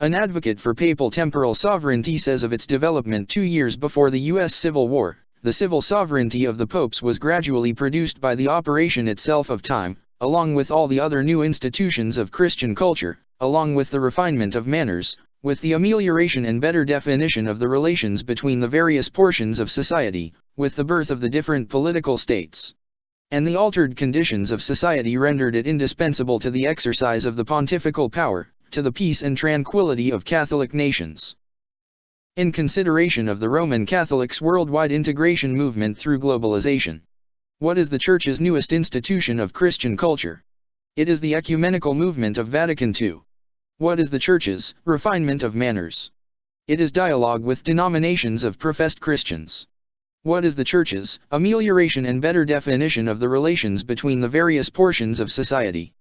An advocate for papal temporal sovereignty says of its development 2 years before the U.S. Civil War, the civil sovereignty of the popes was gradually produced by the operation itself of time, along with all the other new institutions of Christian culture, along with the refinement of manners, with the amelioration and better definition of the relations between the various portions of society, with the birth of the different political states. And the altered conditions of society rendered it indispensable to the exercise of the pontifical power, to the peace and tranquility of Catholic nations. In consideration of the Roman Catholics' worldwide integration movement through globalization. What is the Church's newest institution of Christian culture? It is the ecumenical movement of Vatican II. What is the Church's refinement of manners? It is dialogue with denominations of professed Christians. What is the Church's amelioration and better definition of the relations between the various portions of society?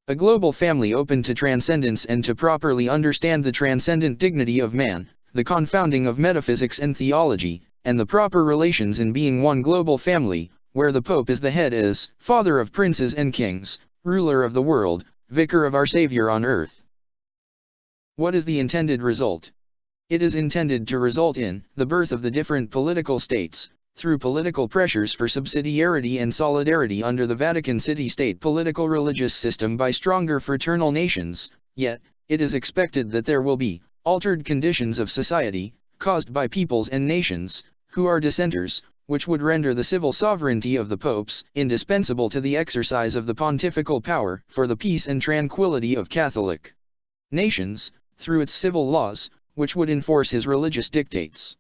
A global family open to transcendence and to properly understand the transcendent dignity of man, the confounding of metaphysics and theology, and the proper relations in being one global family, where the Pope is the head as Father of princes and kings, ruler of the world, vicar of our Savior on earth. What is the intended result? It is intended to result in the birth of the different political states, through political pressures for subsidiarity and solidarity under the Vatican City-State political religious system by stronger fraternal nations, yet, it is expected that there will be altered conditions of society, caused by peoples and nations, who are dissenters, which would render the civil sovereignty of the popes indispensable to the exercise of the pontifical power for the peace and tranquility of Catholic nations, through its civil laws, which would enforce his religious dictates.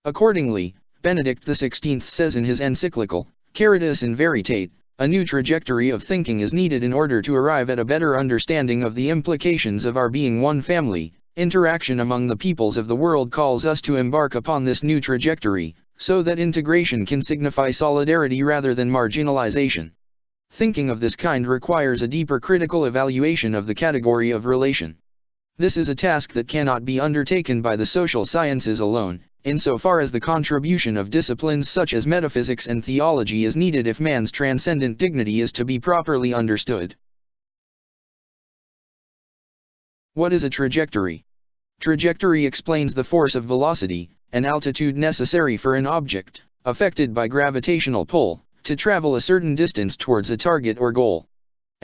Accordingly, Benedict XVI says in his encyclical, Caritas in Veritate, a new trajectory of thinking is needed in order to arrive at a better understanding of the implications of our being one family. Interaction among the peoples of the world calls us to embark upon this new trajectory, so that integration can signify solidarity rather than marginalization. Thinking of this kind requires a deeper critical evaluation of the category of relation. This is a task that cannot be undertaken by the social sciences alone, insofar as the contribution of disciplines such as metaphysics and theology is needed if man's transcendent dignity is to be properly understood. What is a trajectory? Trajectory explains the force of velocity, an altitude necessary for an object, affected by gravitational pull, to travel a certain distance towards a target or goal.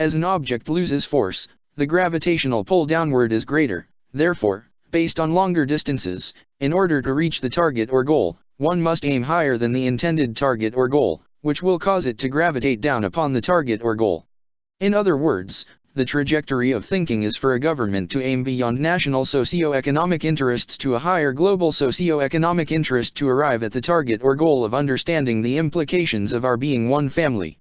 As an object loses force, the gravitational pull downward is greater, therefore, based on longer distances, in order to reach the target or goal, one must aim higher than the intended target or goal, which will cause it to gravitate down upon the target or goal. In other words, the trajectory of thinking is for a government to aim beyond national socio-economic interests to a higher global socio-economic interest to arrive at the target or goal of understanding the implications of our being one family.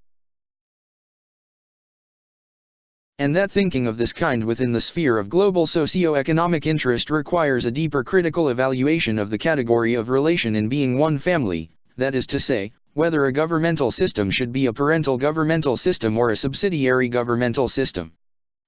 And that thinking of this kind within the sphere of global socio-economic interest requires a deeper critical evaluation of the category of relation in being one family, that is to say, whether a governmental system should be a parental governmental system or a subsidiary governmental system.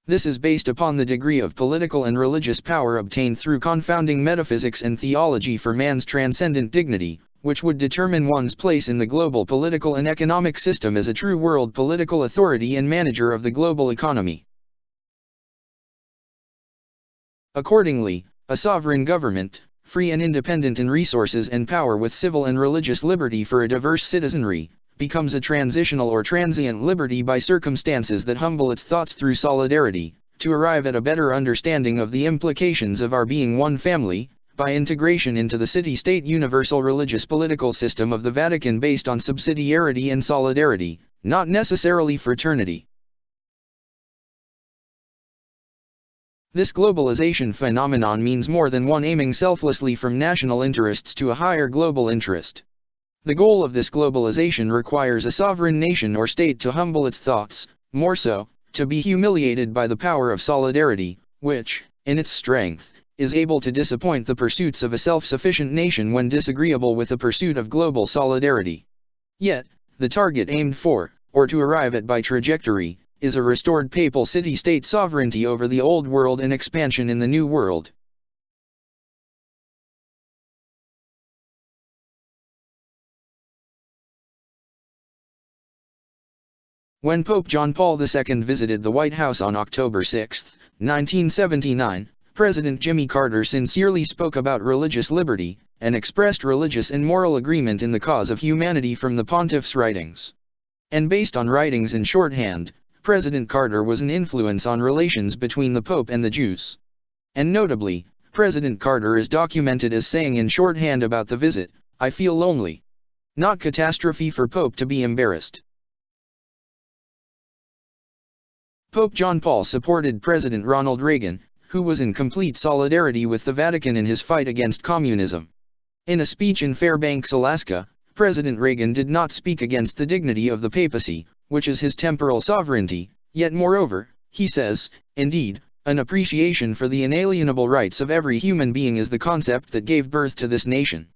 This is based upon the degree of political and religious power obtained through confounding metaphysics and theology for man's transcendent dignity, which would determine one's place in the global political and economic system as a true world political authority and manager of the global economy. Accordingly, a sovereign government, free and independent in resources and power with civil and religious liberty for a diverse citizenry, becomes a transitional or transient liberty by circumstances that humble its thoughts through solidarity, to arrive at a better understanding of the implications of our being one family, by integration into the city-state universal religious political system of the Vatican based on subsidiarity and solidarity, not necessarily fraternity. This globalization phenomenon means more than one aiming selflessly from national interests to a higher global interest. The goal of this globalization requires a sovereign nation or state to humble its thoughts, more so, to be humiliated by the power of solidarity, which, in its strength, is able to disappoint the pursuits of a self-sufficient nation when disagreeable with the pursuit of global solidarity. Yet, the target aimed for, or to arrive at by trajectory, is a restored papal city-state sovereignty over the Old World and expansion in the New World. When Pope John Paul II visited the White House on October 6, 1979, President Jimmy Carter sincerely spoke about religious liberty, and expressed religious and moral agreement in the cause of humanity from the pontiff's writings. And based on writings in shorthand, President Carter was an influence on relations between the Pope and the Jews. And notably, President Carter is documented as saying in shorthand about the visit, "I feel lonely. Not catastrophe for Pope to be embarrassed." Pope John Paul supported President Ronald Reagan, who was in complete solidarity with the Vatican in his fight against communism. In a speech in Fairbanks, Alaska, President Reagan did not speak against the dignity of the papacy, which is his temporal sovereignty, yet moreover, he says, "Indeed, an appreciation for the inalienable rights of every human being is the concept that gave birth to this nation.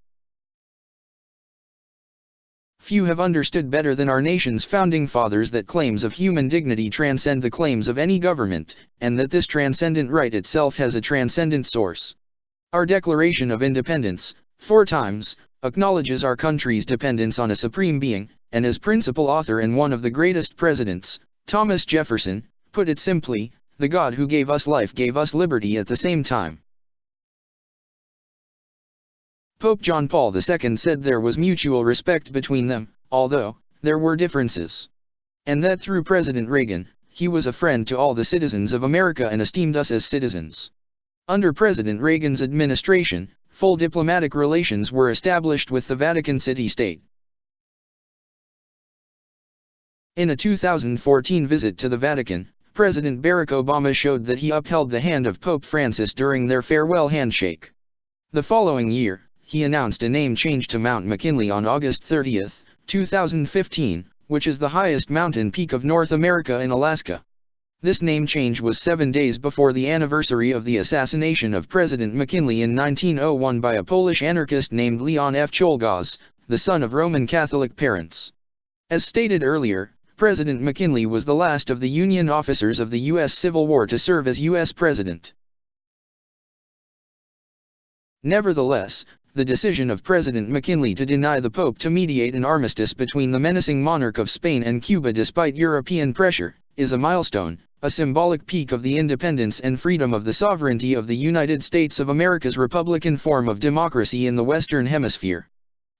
Few have understood better than our nation's founding fathers that claims of human dignity transcend the claims of any government, and that this transcendent right itself has a transcendent source. Our Declaration of Independence, 4 times, acknowledges our country's dependence on a supreme being, and as principal author and one of the greatest presidents, Thomas Jefferson, put it simply, the God who gave us life gave us liberty at the same time." Pope John Paul II said there was mutual respect between them, although there were differences. And that through President Reagan, he was a friend to all the citizens of America and esteemed us as citizens. Under President Reagan's administration, full diplomatic relations were established with the Vatican City-State. In a 2014 visit to the Vatican, President Barack Obama showed that he upheld the hand of Pope Francis during their farewell handshake. The following year, he announced a name change to Mount McKinley on August 30, 2015, which is the highest mountain peak of North America in Alaska. This name change was 7 days before the anniversary of the assassination of President McKinley in 1901 by a Polish anarchist named Leon F. Czolgosz, the son of Roman Catholic parents. As stated earlier, President McKinley was the last of the Union officers of the U.S. Civil War to serve as U.S. President. Nevertheless, the decision of President McKinley to deny the Pope to mediate an armistice between the menacing monarch of Spain and Cuba despite European pressure, is a milestone, a symbolic peak of the independence and freedom of the sovereignty of the United States of America's republican form of democracy in the Western Hemisphere.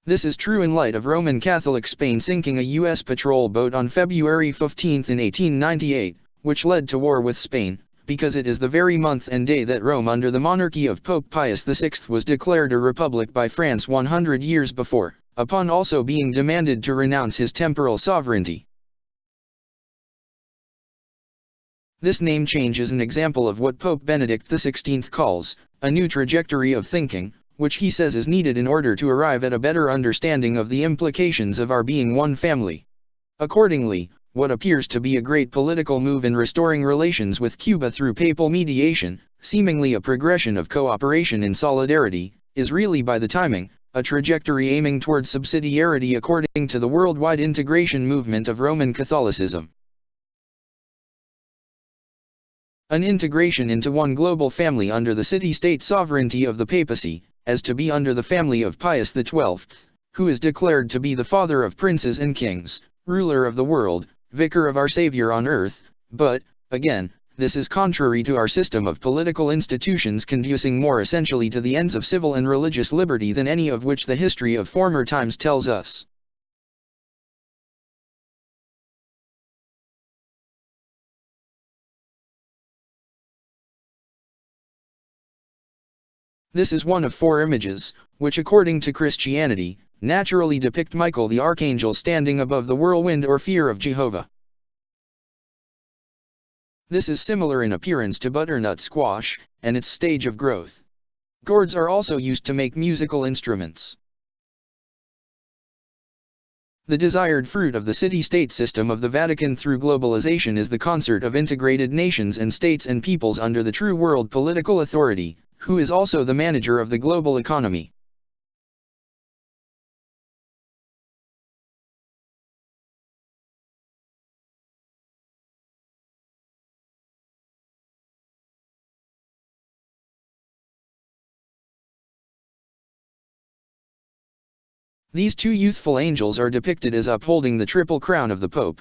This is true in light of Roman Catholic Spain sinking a U.S. patrol boat on February 15 in 1898, which led to war with Spain, because it is the very month and day that Rome under the monarchy of Pope Pius VI was declared a republic by France 100 years before, upon also being demanded to renounce his temporal sovereignty. This name change is an example of what Pope Benedict XVI calls a new trajectory of thinking, which he says is needed in order to arrive at a better understanding of the implications of our being one family. Accordingly, what appears to be a great political move in restoring relations with Cuba through papal mediation, seemingly a progression of cooperation in solidarity, is really by the timing, a trajectory aiming towards subsidiarity according to the worldwide integration movement of Roman Catholicism. An integration into one global family under the city-state sovereignty of the papacy, as to be under the family of Pius XII, who is declared to be the father of princes and kings, ruler of the world, vicar of our Savior on earth, but, again, this is contrary to our system of political institutions conducing more essentially to the ends of civil and religious liberty than any of which the history of former times tells us. This is one of 4 images, which according to Christianity, naturally depict Michael the Archangel standing above the whirlwind or fear of Jehovah. This is similar in appearance to butternut squash, and its stage of growth. Gourds are also used to make musical instruments. The desired fruit of the city-state system of the Vatican through globalization is the concert of integrated nations and states and peoples under the true world political authority, who is also the manager of the global economy. These 2 youthful angels are depicted as upholding the triple crown of the Pope.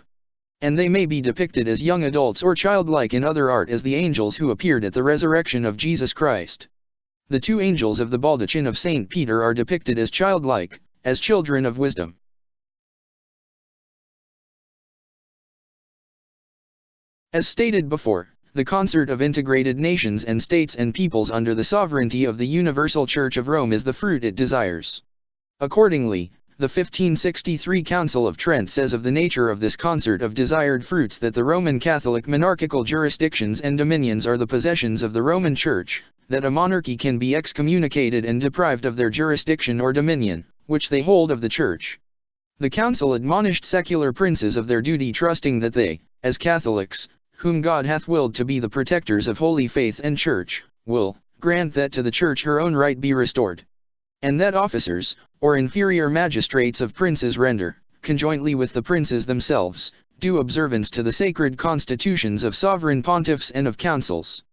And they may be depicted as young adults or childlike in other art as the angels who appeared at the resurrection of Jesus Christ. The two angels of the Baldachin of St. Peter are depicted as childlike, as children of wisdom. As stated before, the concert of integrated nations and states and peoples under the sovereignty of the Universal Church of Rome is the fruit it desires. Accordingly, the 1563 Council of Trent says of the nature of this concert of desired fruits that the Roman Catholic monarchical jurisdictions and dominions are the possessions of the Roman Church, that a monarchy can be excommunicated and deprived of their jurisdiction or dominion, which they hold of the Church. The Council admonished secular princes of their duty, trusting that they, as Catholics, whom God hath willed to be the protectors of holy faith and Church, will grant that to the Church her own right be restored. And that officers, or inferior magistrates of princes render, conjointly with the princes themselves, due observance to the sacred constitutions of sovereign pontiffs and of councils.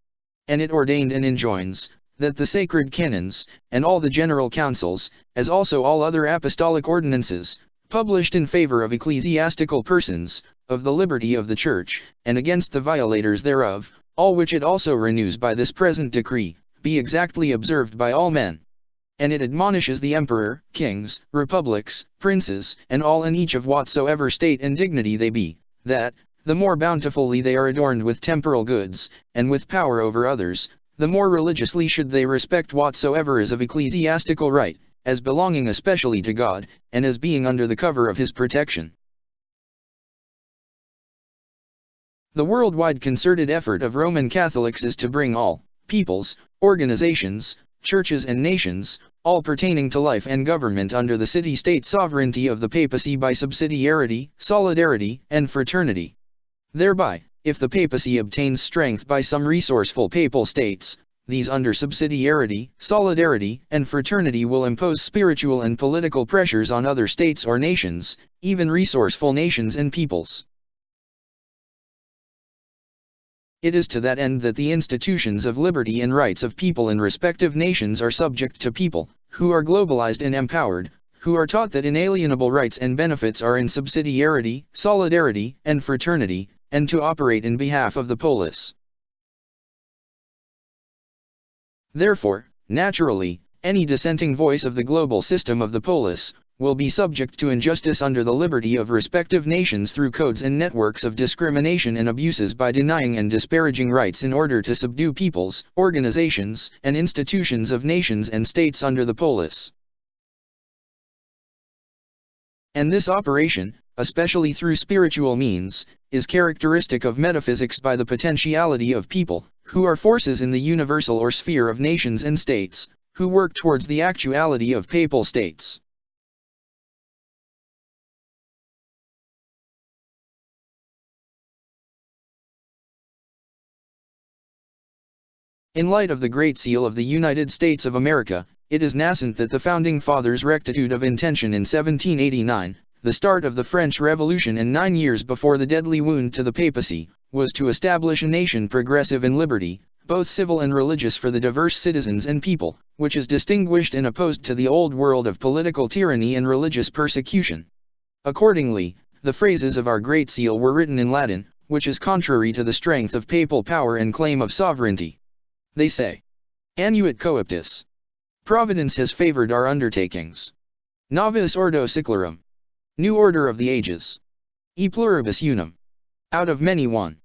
And it ordained and enjoins, that the sacred canons, and all the general councils, as also all other apostolic ordinances, published in favor of ecclesiastical persons, of the liberty of the Church, and against the violators thereof, all which it also renews by this present decree, be exactly observed by all men. And it admonishes the emperor, kings, republics, princes, and all in each of whatsoever state and dignity they be, that, the more bountifully they are adorned with temporal goods, and with power over others, the more religiously should they respect whatsoever is of ecclesiastical right, as belonging especially to God, and as being under the cover of his protection. The worldwide concerted effort of Roman Catholics is to bring all peoples, organizations, churches and nations, all pertaining to life and government under the city-state sovereignty of the papacy by subsidiarity, solidarity, and fraternity. Thereby, if the papacy obtains strength by some resourceful papal states, these under subsidiarity, solidarity, and fraternity will impose spiritual and political pressures on other states or nations, even resourceful nations and peoples. It is to that end that the institutions of liberty and rights of people in respective nations are subject to people, who are globalized and empowered, who are taught that inalienable rights and benefits are in subsidiarity, solidarity, and fraternity, and to operate in behalf of the polis. Therefore, naturally, any dissenting voice of the global system of the polis will be subject to injustice under the liberty of respective nations through codes and networks of discrimination and abuses by denying and disparaging rights in order to subdue peoples, organizations, and institutions of nations and states under the polis. And this operation, especially through spiritual means, is characteristic of metaphysics by the potentiality of people, who are forces in the universal or sphere of nations and states, who work towards the actuality of papal states. In light of the Great Seal of the United States of America, it is nascent that the Founding Fathers' rectitude of intention in 1789, the start of the French Revolution and 9 years before the deadly wound to the papacy, was to establish a nation progressive in liberty, both civil and religious for the diverse citizens and people, which is distinguished and opposed to the old world of political tyranny and religious persecution. Accordingly, the phrases of our Great Seal were written in Latin, which is contrary to the strength of papal power and claim of sovereignty. They say, "Annuit coeptis. Providence has favored our undertakings. Novus Ordo Seclorum. New order of the ages. E pluribus unum. Out of many one."